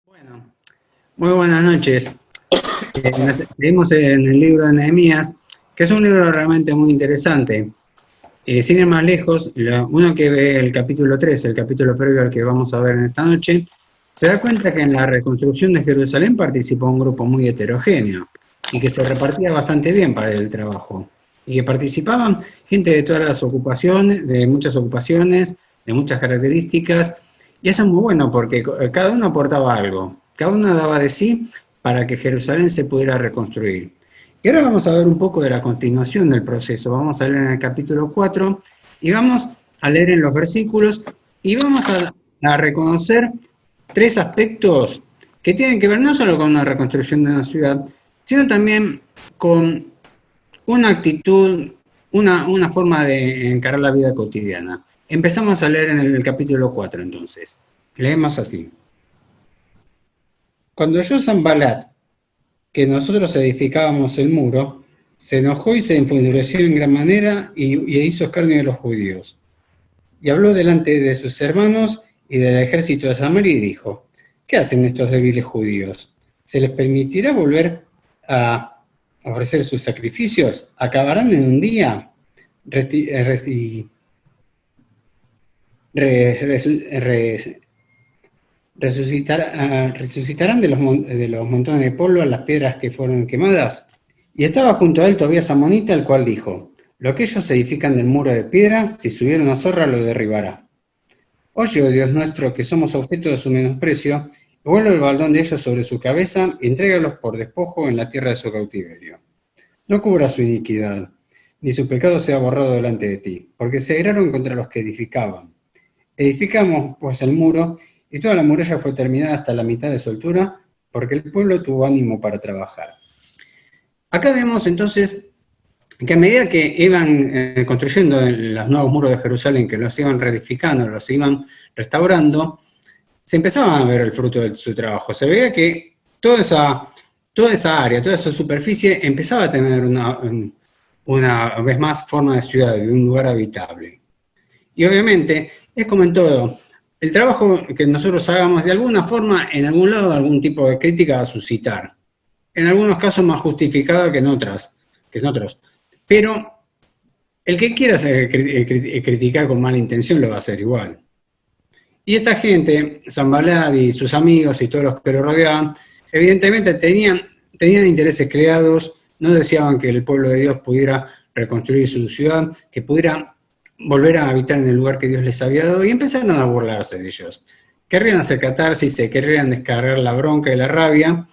Bueno, muy buenas noches. Seguimos en el libro de Nehemías, que es un libro realmente muy interesante. Sin ir más lejos, uno que ve el capítulo 3, el capítulo previo al que vamos a ver en esta noche, se da cuenta que en la reconstrucción de Jerusalén participó un grupo muy heterogéneo y que se repartía bastante bien para el trabajo. Y que participaban gente de todas las ocupaciones, de muchas ocupaciones, de muchas características, y eso es muy bueno porque cada uno aportaba algo, cada uno daba de sí para que Jerusalén se pudiera reconstruir. Y ahora vamos a ver un poco de la continuación del proceso. Vamos a leer en el capítulo 4 y vamos a leer en los versículos y vamos a reconocer tres aspectos que tienen que ver no solo con una reconstrucción de una ciudad, sino también con una actitud, una forma de encarar la vida cotidiana. Empezamos a leer en el capítulo 4 entonces. Leemos así. Cuando oyó Sanballat que nosotros edificábamos el muro, se enojó y se enfureció en gran manera y hizo escarnio de los judíos. Y habló delante de sus hermanos y del ejército de Samaria y dijo, ¿qué hacen estos débiles judíos? ¿Se les permitirá volver a ofrecer sus sacrificios? ¿Acabarán en un día? ¿Resucitarán de los montones de polvo a las piedras que fueron quemadas? Y estaba junto a él Tobías amonita, el cual dijo, lo que ellos edifican del muro de piedra, si subiera una zorra lo derribará. Oye, oh Dios nuestro, que somos objeto de su menosprecio, y vuelve el baldón de ellos sobre su cabeza, y entrégalos por despojo en la tierra de su cautiverio. No cubra su iniquidad, ni su pecado sea borrado delante de ti, porque se airaron contra los que edificaban. Edificamos pues el muro, y toda la muralla fue terminada hasta la mitad de su altura, porque el pueblo tuvo ánimo para trabajar. Acá vemos entonces que a medida que iban construyendo los nuevos muros de Jerusalén, que los iban reedificando, los iban restaurando, se empezaba a ver el fruto de su trabajo. Se veía que toda esa área, toda esa superficie empezaba a tener una vez más forma de ciudad, de un lugar habitable. Y obviamente, es como en todo, el trabajo que nosotros hagamos de alguna forma, en algún lado, algún tipo de crítica va a suscitar. En algunos casos más justificada que en otros. Pero el que quiera criticar con mala intención lo va a hacer igual. Y esta gente, Sanballat y sus amigos y todos los que lo rodeaban, evidentemente tenían intereses creados, no deseaban que el pueblo de Dios pudiera reconstruir su ciudad, que pudiera volver a habitar en el lugar que Dios les había dado, y empezaron a burlarse de ellos. Querrían hacer catarsis, se querrían descargar la bronca y la rabia,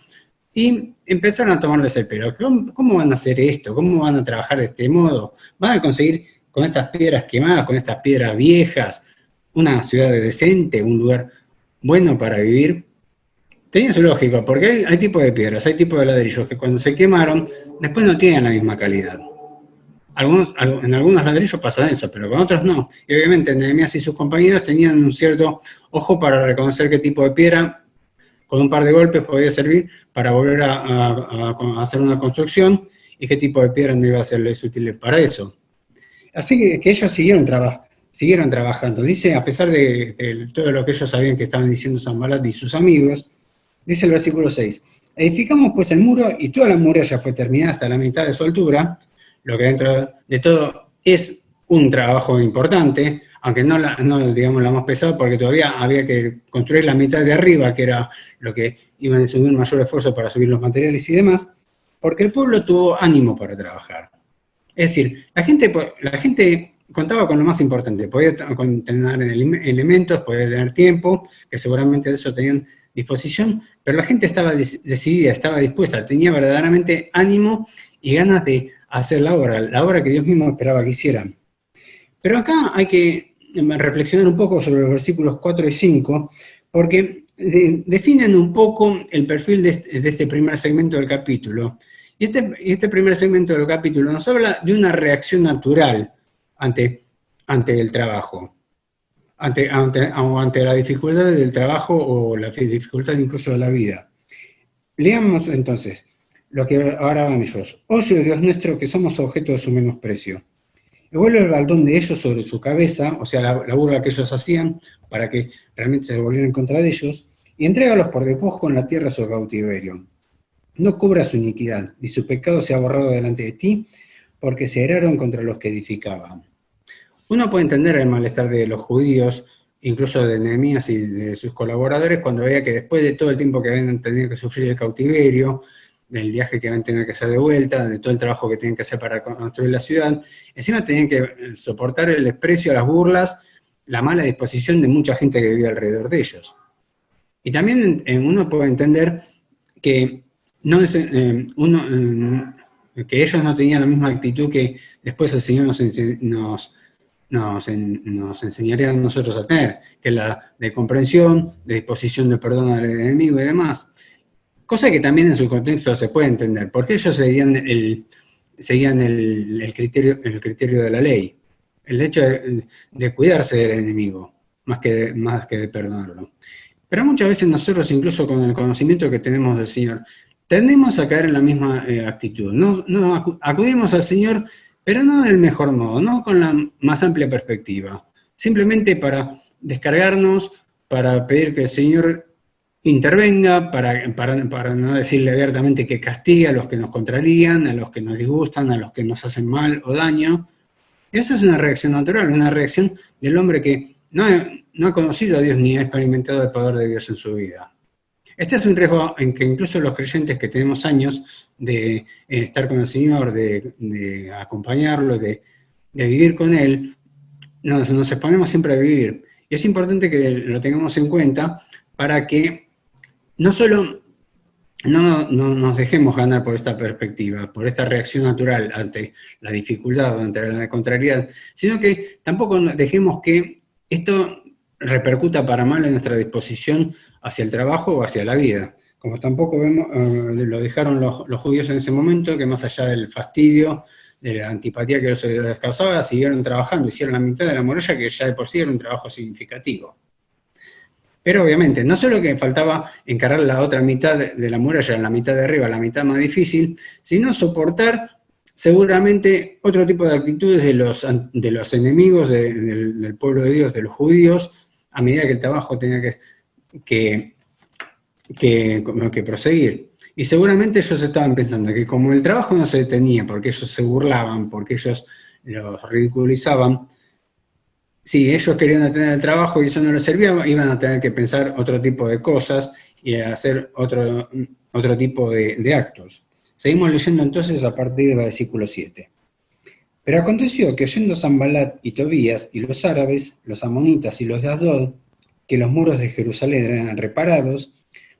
y empezaron a tomarles el pelo. ¿Cómo van a hacer esto? ¿Cómo van a trabajar de este modo? ¿Van a conseguir con estas piedras quemadas, con estas piedras viejas, una ciudad decente, un lugar bueno para vivir? Tenía su lógica, porque hay tipos de piedras, hay tipos de ladrillos que cuando se quemaron, después no tienen la misma calidad. En algunos ladrillos pasa eso, pero con otros no. Y obviamente Nehemías y sus compañeros tenían un cierto ojo para reconocer qué tipo de piedra, con un par de golpes podía servir para volver a hacer una construcción, y qué tipo de piedra no iba a serles útil para eso. Así que ellos siguieron trabajando. Dice, a pesar de todo lo que ellos sabían que estaban diciendo Sanballat y sus amigos, dice el versículo 6, edificamos pues el muro y toda la muralla fue terminada hasta la mitad de su altura, lo que dentro de todo es un trabajo importante, aunque no digamos la más pesada, porque todavía había que construir la mitad de arriba, que era lo que iban a subir un mayor esfuerzo para subir los materiales y demás, porque el pueblo tuvo ánimo para trabajar. Es decir, la gente contaba con lo más importante, podía tener elementos, podía tener tiempo, que seguramente de eso tenían disposición, pero la gente estaba decidida, estaba dispuesta, tenía verdaderamente ánimo y ganas de hacer la obra que Dios mismo esperaba que hicieran. Pero acá hay que reflexionar un poco sobre los versículos 4 y 5, porque definen un poco el perfil de este primer segmento del capítulo. Y este primer segmento del capítulo nos habla de una reacción natural ante el trabajo, ante la dificultad del trabajo o la dificultad incluso de la vida. Leamos entonces lo que ahora van ellos. Oye, Dios nuestro, que somos objeto de su menosprecio. Y vuelve el baldón de ellos sobre su cabeza, o sea, la burla que ellos hacían para que realmente se volvieran en contra de ellos, y entrégalos por despojo en la tierra a su cautiverio. No cubra su iniquidad, y su pecado se ha borrado delante de ti, porque se eraron contra los que edificaban. Uno puede entender el malestar de los judíos, incluso de Nehemías y de sus colaboradores, cuando veía que después de todo el tiempo que habían tenido que sufrir el cautiverio, del viaje que habían tenido que hacer de vuelta, de todo el trabajo que tenían que hacer para construir la ciudad, encima tenían que soportar el desprecio, las burlas, la mala disposición de mucha gente que vivía alrededor de ellos. Y también uno puede entender que, que ellos no tenían la misma actitud que después el Señor nos enseñaría a nosotros a tener, que es la de comprensión, de disposición de perdón al enemigo y demás. Cosa que también en su contexto se puede entender, porque ellos seguían el criterio de la ley, el hecho de cuidarse del enemigo, más que de perdonarlo. Pero muchas veces nosotros, incluso con el conocimiento que tenemos del Señor, tendemos a caer en la misma actitud. No acudimos al Señor, pero no del mejor modo, no con la más amplia perspectiva. Simplemente para descargarnos, para pedir que el Señor intervenga, para no decirle abiertamente que castigue a los que nos contrarían, a los que nos disgustan, a los que nos hacen mal o daño. Esa es una reacción natural, una reacción del hombre que no ha conocido a Dios ni ha experimentado el poder de Dios en su vida. Este es un riesgo en que incluso los creyentes que tenemos años de estar con el Señor, de acompañarlo, de vivir con Él, nos exponemos siempre a vivir. Y es importante que lo tengamos en cuenta para que no solo no nos dejemos ganar por esta perspectiva, por esta reacción natural ante la dificultad o ante la contrariedad, sino que tampoco dejemos que esto repercuta para mal en nuestra disposición hacia el trabajo o hacia la vida. Como tampoco vemos, lo dejaron los judíos en ese momento, que más allá del fastidio, de la antipatía que les causaba, siguieron trabajando, hicieron la mitad de la muralla, que ya de por sí era un trabajo significativo. Pero obviamente, no solo que faltaba encarar la otra mitad de la muralla, la mitad de arriba, la mitad más difícil, sino soportar seguramente otro tipo de actitudes de los enemigos del pueblo de Dios, de los judíos, a medida que el trabajo tenía que proseguir. Y seguramente ellos estaban pensando que como el trabajo no se detenía, porque ellos se burlaban, porque ellos los ridiculizaban, si ellos querían detener el trabajo y eso no les servía, iban a tener que pensar otro tipo de cosas y hacer otro tipo de actos. Seguimos leyendo entonces a partir del versículo 7. Pero aconteció que oyendo Sanbalat y Tobías y los árabes, los amonitas y los de Asdod, que los muros de Jerusalén eran reparados,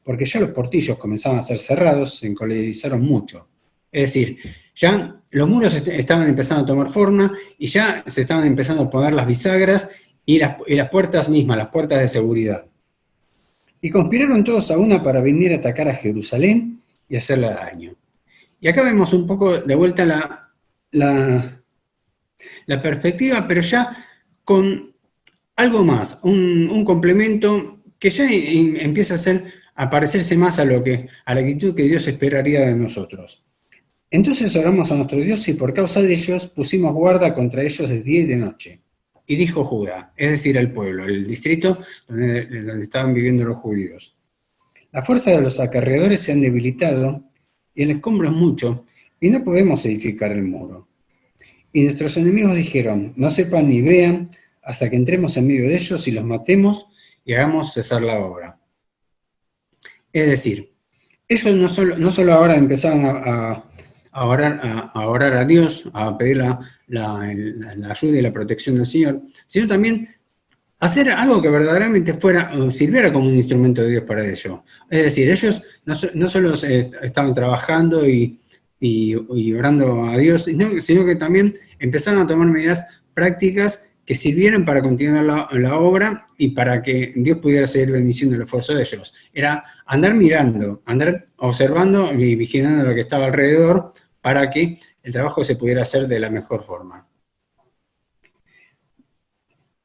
porque ya los portillos comenzaban a ser cerrados, se encolerizaron mucho. Es decir, ya los muros estaban empezando a tomar forma y ya se estaban empezando a poner las bisagras y las puertas mismas, las puertas de seguridad. Y conspiraron todos a una para venir a atacar a Jerusalén y hacerle daño. Y acá vemos un poco de vuelta la perspectiva, pero ya con algo más, un complemento que ya empieza a parecerse más a la actitud que Dios esperaría de nosotros. Entonces oramos a nuestro Dios y por causa de ellos pusimos guarda contra ellos de día y de noche. Y dijo Judá, es decir, el pueblo, el distrito donde estaban viviendo los judíos. La fuerza de los acarreadores se han debilitado y el escombro es mucho y no podemos edificar el muro. Y nuestros enemigos dijeron, no sepan ni vean hasta que entremos en medio de ellos y los matemos y hagamos cesar la obra. Es decir, ellos no solo ahora empezaron a orar a Dios, a pedir la ayuda y la protección del Señor, sino también hacer algo que verdaderamente sirviera como un instrumento de Dios para ello. Es decir, ellos no solo estaban trabajando y orando a Dios, sino que también empezaron a tomar medidas prácticas que sirvieran para continuar la obra y para que Dios pudiera seguir bendiciendo el esfuerzo de ellos. Era andar mirando, andar observando y vigilando lo que estaba alrededor para que el trabajo se pudiera hacer de la mejor forma.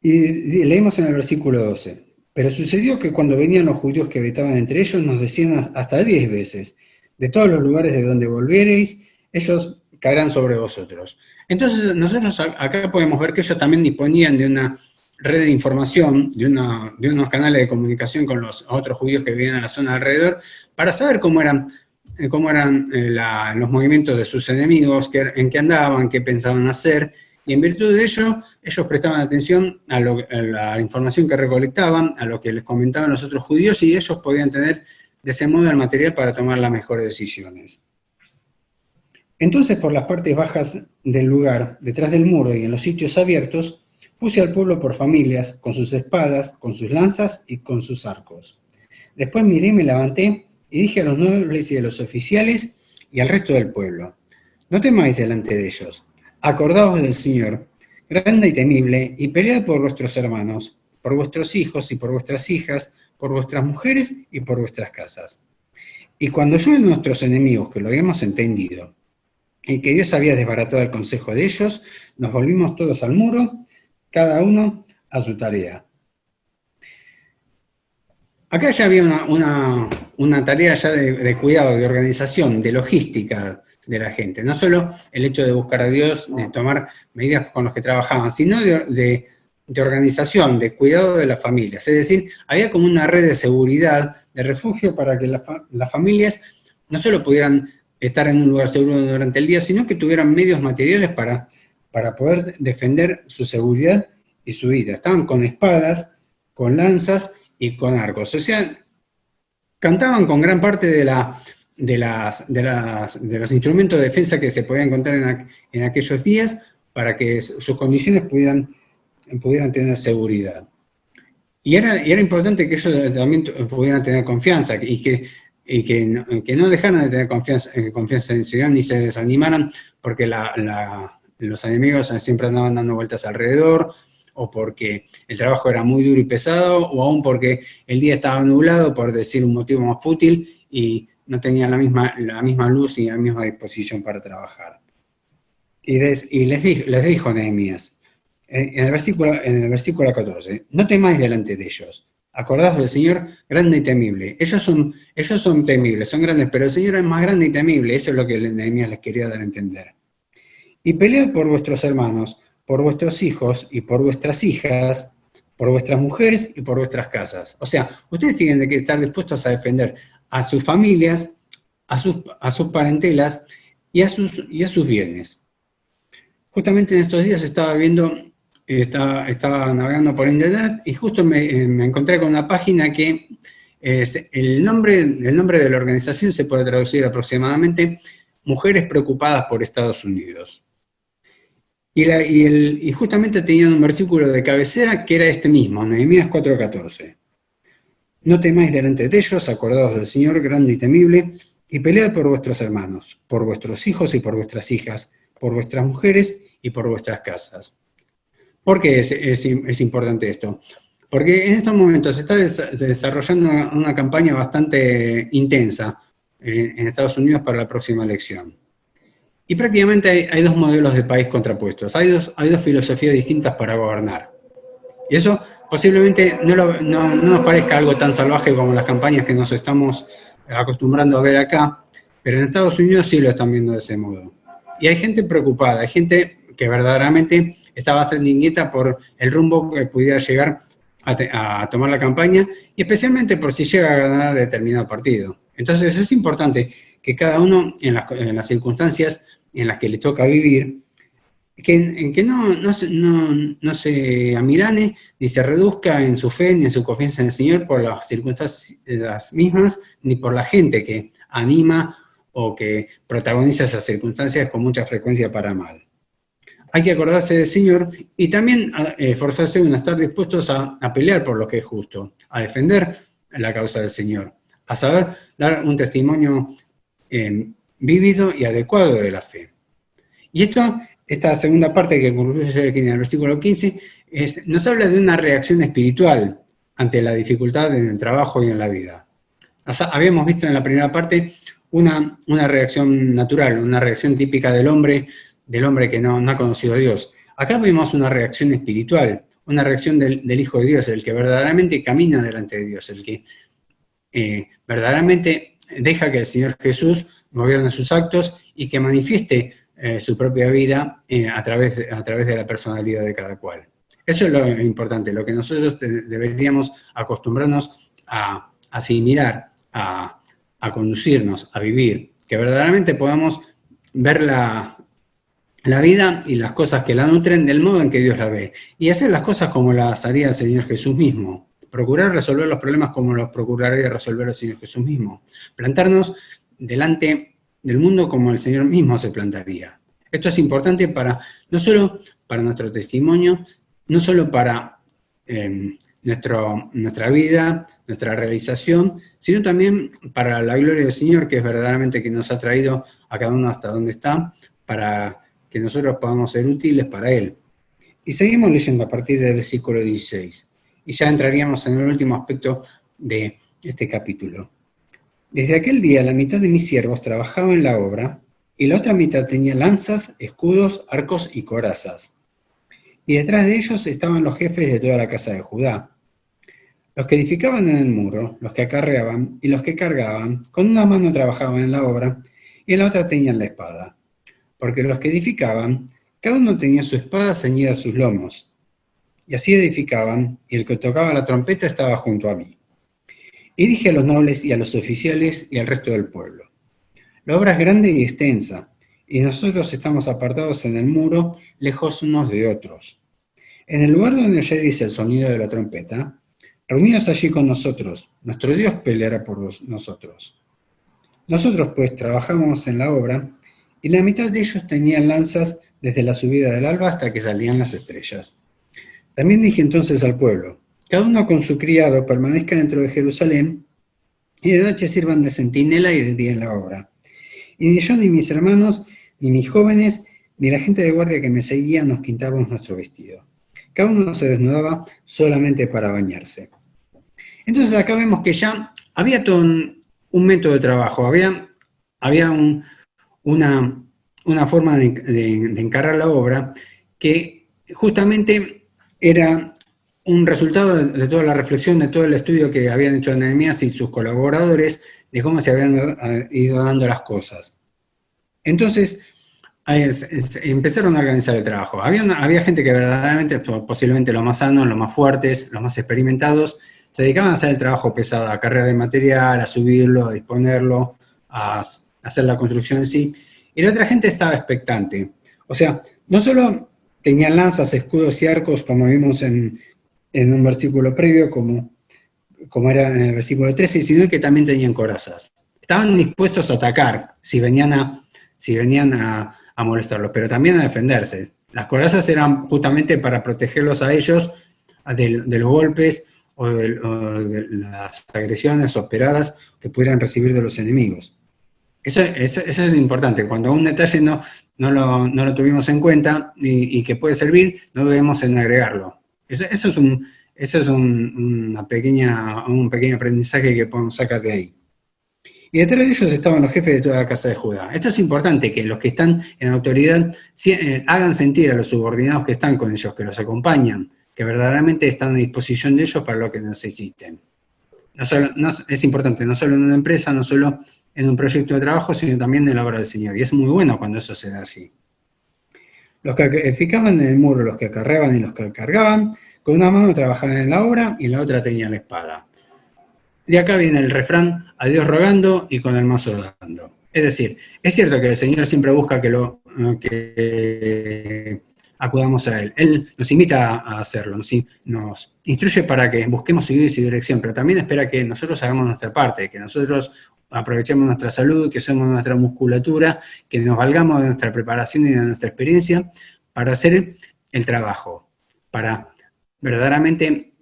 Y leemos en el versículo 12. Pero sucedió que cuando venían los judíos que habitaban entre ellos, nos decían hasta 10 veces, de todos los lugares de donde volviereis, ellos caerán sobre vosotros. Entonces nosotros acá podemos ver que ellos también disponían de una red de información, de unos canales de comunicación con los otros judíos que vivían en la zona alrededor, para saber cómo eran los movimientos de sus enemigos, en qué andaban, qué pensaban hacer, y en virtud de ello, ellos prestaban atención a la información que recolectaban, a lo que les comentaban los otros judíos, y ellos podían tener de ese modo el material para tomar las mejores decisiones. Entonces, por las partes bajas del lugar, detrás del muro y en los sitios abiertos, puse al pueblo por familias, con sus espadas, con sus lanzas y con sus arcos. Después miré y me levanté y dije a los nobles y a los oficiales y al resto del pueblo: no temáis delante de ellos, acordaos del Señor, grande y temible, y pelead por vuestros hermanos, por vuestros hijos y por vuestras hijas, por vuestras mujeres y por vuestras casas. Y cuando yo a nuestros enemigos, que lo habíamos entendido, y que Dios había desbaratado el consejo de ellos, nos volvimos todos al muro, cada uno a su tarea. Acá ya había una tarea ya de cuidado, de organización, de logística de la gente. No solo el hecho de buscar a Dios, de tomar medidas con los que trabajaban, sino de organización, de cuidado de las familias. Es decir, había como una red de seguridad, de refugio para que las familias no solo pudieran estar en un lugar seguro durante el día, sino que tuvieran medios materiales para poder defender su seguridad y su vida. Estaban con espadas, con lanzas y con arcos. O sea, cantaban con gran parte de los instrumentos de defensa que se podían encontrar en aquellos días para que sus condiciones pudieran tener seguridad. Y era importante que ellos también pudieran tener confianza y que no dejaran de tener confianza en el Señor ni se desanimaran porque los enemigos siempre andaban dando vueltas alrededor, o porque el trabajo era muy duro y pesado, o aún porque el día estaba nublado, por decir un motivo más fútil, y no tenían la misma luz ni la misma disposición para trabajar. Y les dijo Nehemías, en el versículo 14, no temáis delante de ellos, acordaos del Señor grande y temible. Ellos son temibles, son grandes, pero el Señor es más grande y temible, eso es lo que Nehemías les quería dar a entender. Y pelead por vuestros hermanos, por vuestros hijos y por vuestras hijas, por vuestras mujeres y por vuestras casas. O sea, ustedes tienen que estar dispuestos a defender a sus familias, a sus parentelas y a sus bienes. Justamente en estos días estaba navegando por internet y justo me encontré con una página que el nombre de la organización se puede traducir aproximadamente Mujeres Preocupadas por Estados Unidos. Y justamente tenían un versículo de cabecera que era este mismo, Nehemías 4:14. No temáis delante de ellos, acordaos del Señor grande y temible, y pelead por vuestros hermanos, por vuestros hijos y por vuestras hijas, por vuestras mujeres y por vuestras casas. ¿Por qué es importante esto? Porque en estos momentos se está desarrollando una campaña bastante intensa en Estados Unidos para la próxima elección. Y prácticamente hay dos modelos de país contrapuestos, hay dos filosofías distintas para gobernar. Y eso posiblemente no nos parezca algo tan salvaje como las campañas que nos estamos acostumbrando a ver acá, pero en Estados Unidos sí lo están viendo de ese modo. Y hay gente preocupada, hay gente que verdaderamente está bastante inquieta por el rumbo que pudiera llegar a tomar la campaña, y especialmente por si llega a ganar determinado partido. Entonces es importante que cada uno, en las circunstancias en las que le toca vivir, que no se amilane ni se reduzca en su fe ni en su confianza en el Señor por las circunstancias mismas, ni por la gente que anima o que protagoniza esas circunstancias con mucha frecuencia para mal. Hay que acordarse del Señor y también esforzarse en estar dispuestos a pelear por lo que es justo, a defender la causa del Señor, a saber dar un testimonio vívido y adecuado de la fe. Y esta segunda parte que concluye aquí en el versículo 15 nos habla de una reacción espiritual ante la dificultad en el trabajo y en la vida. Habíamos visto en la primera parte una reacción natural, una reacción típica del hombre que no ha conocido a Dios. Acá vemos una reacción espiritual, una reacción del Hijo de Dios, el que verdaderamente camina delante de Dios, el que verdaderamente deja que el Señor Jesús gobierne sus actos y que manifieste su propia vida a través de la personalidad de cada cual. Eso es lo importante, lo que nosotros deberíamos acostumbrarnos a asimilar, a conducirnos, a vivir, que verdaderamente podamos ver la vida y las cosas que la nutren del modo en que Dios la ve, y hacer las cosas como las haría el Señor Jesús mismo, procurar resolver los problemas como los procuraría resolver el Señor Jesús mismo, plantarnos delante del mundo como el Señor mismo se plantaría. Esto es importante no solo para nuestro testimonio, no solo para nuestra vida, nuestra realización, sino también para la gloria del Señor, que es verdaderamente que nos ha traído a cada uno hasta donde está, para que nosotros podamos ser útiles para Él. Y seguimos leyendo a partir del versículo 16, y ya entraríamos en el último aspecto de este capítulo. Desde aquel día la mitad de mis siervos trabajaba en la obra, y la otra mitad tenía lanzas, escudos, arcos y corazas. Y detrás de ellos estaban los jefes de toda la casa de Judá. Los que edificaban en el muro, los que acarreaban y los que cargaban, con una mano trabajaban en la obra, y en la otra tenían la espada. Porque los que edificaban, cada uno tenía su espada ceñida a sus lomos. Y así edificaban, y el que tocaba la trompeta estaba junto a mí. Y dije a los nobles y a los oficiales y al resto del pueblo: la obra es grande y extensa, y nosotros estamos apartados en el muro, lejos unos de otros. En el lugar donde oyereis el sonido de la trompeta, reunidos allí con nosotros, nuestro Dios peleará por nosotros. Nosotros pues trabajamos en la obra, y la mitad de ellos tenían lanzas desde la subida del alba hasta que salían las estrellas. También dije entonces al pueblo: cada uno con su criado permanezca dentro de Jerusalén, y de noche sirvan de centinela y de día en la obra. Y ni yo, ni mis hermanos, ni mis jóvenes, ni la gente de guardia que me seguía nos quitábamos nuestro vestido. Cada uno se desnudaba solamente para bañarse. Entonces acá vemos que ya había todo un método de trabajo, había una forma de encarar la obra que justamente era un resultado de toda la reflexión, de todo el estudio que habían hecho Nehemías y sus colaboradores, de cómo se habían ido dando las cosas. Entonces, empezaron a organizar el trabajo. Había gente que verdaderamente, posiblemente los más sanos, los más fuertes, los más experimentados, se dedicaban a hacer el trabajo pesado, a cargar el material, a subirlo, a disponerlo, a hacer la construcción en sí. Y la otra gente estaba expectante. O sea, no solo tenían lanzas, escudos y arcos, como vimos en un versículo previo, como era en el versículo 13, sino que también tenían corazas. Estaban dispuestos a atacar si venían a molestarlos, pero también a defenderse. Las corazas eran justamente para protegerlos a ellos de los golpes o de las agresiones operadas que pudieran recibir de los enemigos. Eso es importante. Cuando un detalle no lo tuvimos en cuenta y que puede servir, no debemos en agregarlo. Eso es un pequeño aprendizaje que podemos sacar de ahí. Y detrás de ellos estaban los jefes de toda la casa de Judá. Esto es importante, que los que están en autoridad hagan sentir a los subordinados que están con ellos, que los acompañan, que verdaderamente están a disposición de ellos para lo que necesiten. Es importante, no solo en una empresa, no solo en un proyecto de trabajo, sino también en la obra del Señor. Y es muy bueno cuando eso se da así. Los que edificaban en el muro, los que acarreaban y los que cargaban, con una mano trabajaban en la obra y la otra tenían la espada. De acá viene el refrán: a Dios rogando y con el mazo dando. Es decir, es cierto que el Señor siempre busca que acudamos a Él. Él nos invita a hacerlo, nos instruye para que busquemos su guía y su dirección, pero también espera que nosotros hagamos nuestra parte, que nosotros aprovechemos nuestra salud, que usemos nuestra musculatura, que nos valgamos de nuestra preparación y de nuestra experiencia para hacer el trabajo, para verdaderamente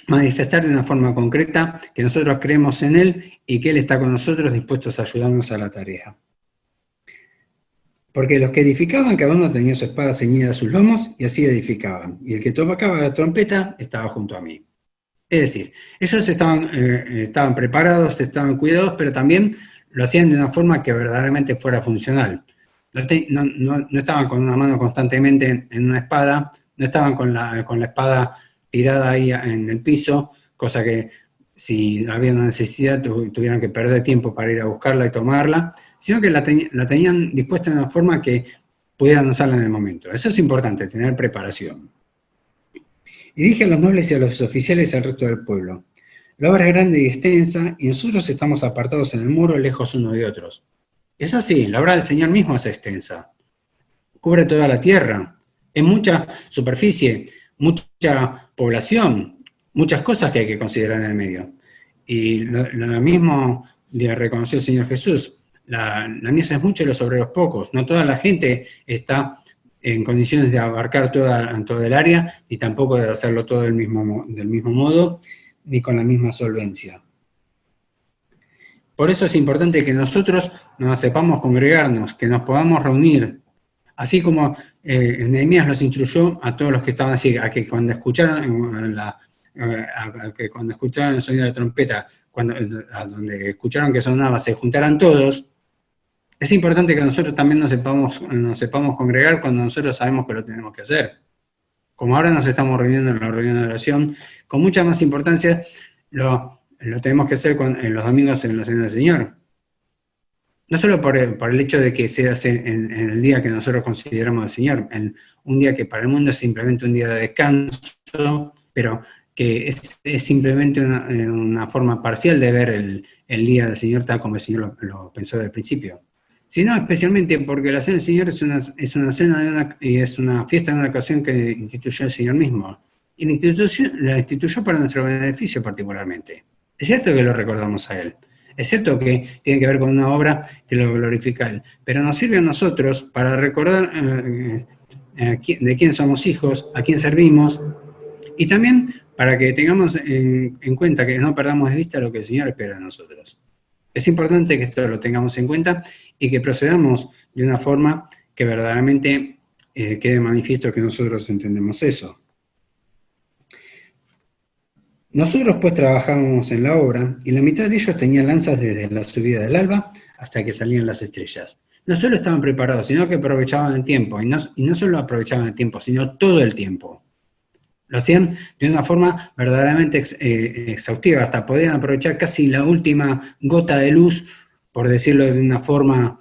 manifestar de una forma concreta que nosotros creemos en Él y que Él está con nosotros dispuestos a ayudarnos a la tarea. Porque los que edificaban, cada uno tenía su espada ceñida a sus lomos, y así edificaban. Y el que tocaba la trompeta estaba junto a mí. Es decir, ellos estaban preparados, estaban cuidados, pero también lo hacían de una forma que verdaderamente fuera funcional. No estaban con una mano constantemente en una espada, no estaban con la espada tirada ahí en el piso, cosa que si había una necesidad tuvieran que perder tiempo para ir a buscarla y tomarla, sino que la tenían dispuesta de una forma que pudieran usarla en el momento. Eso es importante, tener preparación. Y dije a los nobles y a los oficiales y al resto del pueblo, la obra es grande y extensa, y nosotros estamos apartados en el muro, lejos unos de otros. Es así, la obra del Señor mismo es extensa. Cubre toda la tierra, es mucha superficie, mucha población, muchas cosas que hay que considerar en el medio. Y lo mismo reconoció el Señor Jesús. La mies es mucho y los obreros pocos. No toda la gente está en condiciones de abarcar toda el área, y tampoco de hacerlo todo del mismo modo, ni con la misma solvencia. Por eso es importante que nosotros nos sepamos congregarnos, que nos podamos reunir, así como Nehemías los instruyó a todos los que estaban así, a que cuando escucharon cuando escucharon el sonido de la trompeta, donde escucharon que sonaba, se juntaran todos. Es importante que nosotros también nos sepamos congregar cuando nosotros sabemos que lo tenemos que hacer. Como ahora nos estamos reuniendo en la reunión de oración, con mucha más importancia lo tenemos que hacer en los domingos en la Cena del Señor. No solo por el hecho de que se hace en el día que nosotros consideramos al Señor, en un día que para el mundo es simplemente un día de descanso, pero que es simplemente una forma parcial de ver el día del Señor tal como el Señor lo pensó desde el principio. Sino especialmente porque la Cena del Señor es una cena y es una fiesta de una ocasión que instituyó el Señor mismo. Y la instituyó para nuestro beneficio particularmente. Es cierto que lo recordamos a Él. Es cierto que tiene que ver con una obra que lo glorifica a Él. Pero nos sirve a nosotros para recordar de quién somos hijos, a quién servimos, y también para que tengamos en cuenta que no perdamos de vista lo que el Señor espera de nosotros. Es importante que esto lo tengamos en cuenta y que procedamos de una forma que verdaderamente quede manifiesto que nosotros entendemos eso. Nosotros pues trabajábamos en la obra, y la mitad de ellos tenían lanzas desde la subida del alba hasta que salían las estrellas. No solo estaban preparados, sino que aprovechaban el tiempo, y no solo aprovechaban el tiempo, sino todo el tiempo. Lo hacían de una forma verdaderamente exhaustiva, hasta podían aprovechar casi la última gota de luz, por decirlo de una forma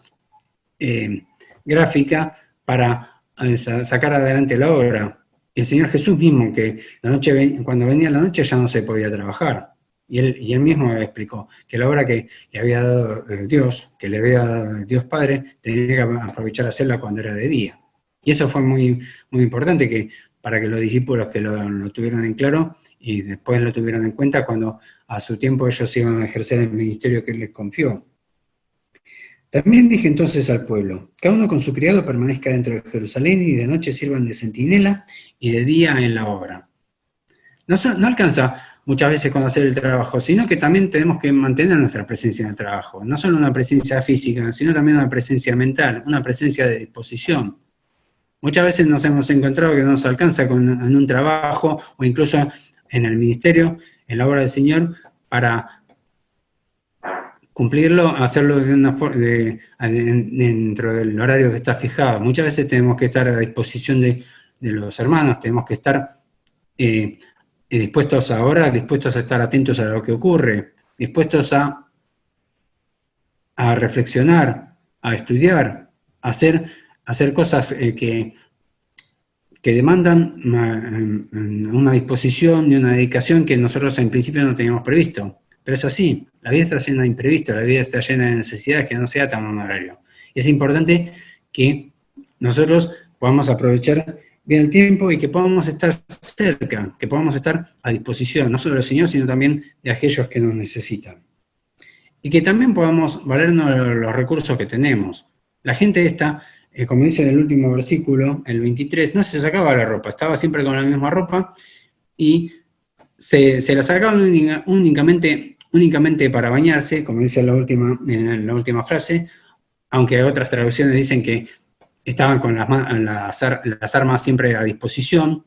gráfica, para sacar adelante la obra. El Señor Jesús mismo, que cuando venía la noche ya no se podía trabajar, y él mismo explicó que la obra que le había dado Dios, que le había dado Dios Padre, tenía que aprovechar a hacerla cuando era de día. Y eso fue muy, muy importante para que los discípulos que lo tuvieran en claro y después lo tuvieran en cuenta cuando a su tiempo ellos iban a ejercer el ministerio que él les confió. También dije entonces al pueblo, cada uno con su criado permanezca dentro de Jerusalén, y de noche sirvan de centinela y de día en la obra. No alcanza muchas veces con hacer el trabajo, sino que también tenemos que mantener nuestra presencia en el trabajo. No solo una presencia física, sino también una presencia mental, una presencia de disposición. Muchas veces nos hemos encontrado que no nos alcanza en un trabajo o incluso en el ministerio, en la obra del Señor, para cumplirlo, hacerlo dentro del horario que está fijado. Muchas veces tenemos que estar a disposición de los hermanos, tenemos que estar dispuestos a estar atentos a lo que ocurre, dispuestos a reflexionar, a estudiar, a hacer cosas que demandan una disposición y una dedicación que nosotros en principio no teníamos previsto. Pero es así, la vida está llena de imprevistos, la vida está llena de necesidades que no se atan a un horario. Y es importante que nosotros podamos aprovechar bien el tiempo y que podamos estar cerca, que podamos estar a disposición, no solo del Señor, sino también de aquellos que nos necesitan. Y que también podamos valernos de los recursos que tenemos. La gente esta, como dice en el último versículo, el 23, no se sacaba la ropa, estaba siempre con la misma ropa, y se la sacaban únicamente para bañarse, como dice en la última frase, aunque otras traducciones dicen que estaban con las armas siempre a disposición,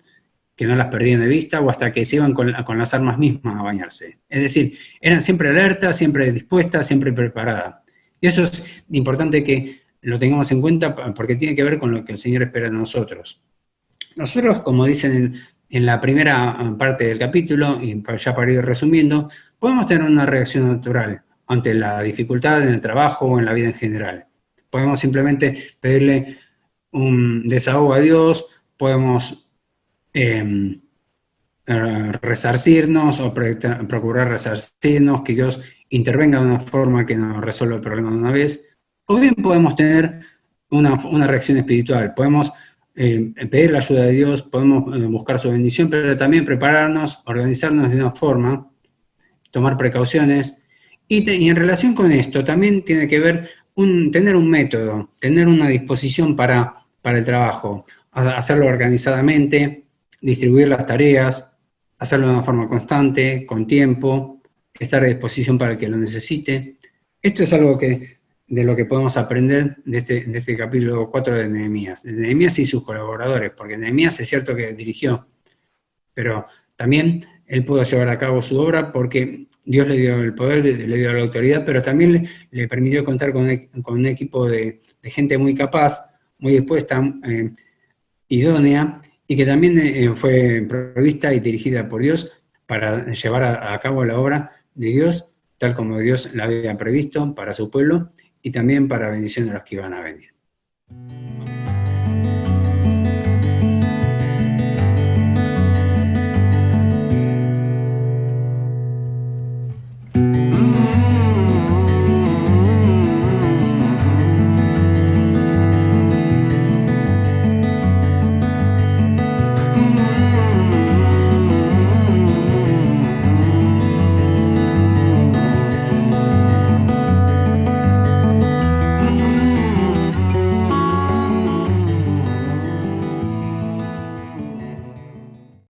que no las perdían de vista, o hasta que se iban con las armas mismas a bañarse. Es decir, eran siempre alertas, siempre dispuestas, siempre preparadas. Y eso es importante que lo tengamos en cuenta, porque tiene que ver con lo que el Señor espera de nosotros. Nosotros, como dicen en la primera parte del capítulo, y ya para ir resumiendo, podemos tener una reacción natural ante la dificultad en el trabajo o en la vida en general. Podemos simplemente pedirle un desahogo a Dios, podemos resarcirnos o procurar resarcirnos, que Dios intervenga de una forma que nos resuelva el problema de una vez, o bien podemos tener una reacción espiritual, podemos pedir la ayuda de Dios, podemos buscar su bendición, pero también prepararnos, organizarnos de una forma, tomar precauciones, y en relación con esto también tiene que ver tener un método, tener una disposición para el trabajo, hacerlo organizadamente, distribuir las tareas, hacerlo de una forma constante, con tiempo, estar a disposición para el que lo necesite. Esto es algo de lo que podemos aprender de este capítulo 4 de Nehemías. De Nehemías y sus colaboradores, porque Nehemías es cierto que dirigió, pero también él pudo llevar a cabo su obra porque Dios le dio el poder, le dio la autoridad, pero también le permitió contar con un equipo de gente muy capaz, muy dispuesta, idónea, y que también fue provista y dirigida por Dios para llevar a cabo la obra de Dios, tal como Dios la había previsto para su pueblo, y también para bendición de los que iban a venir.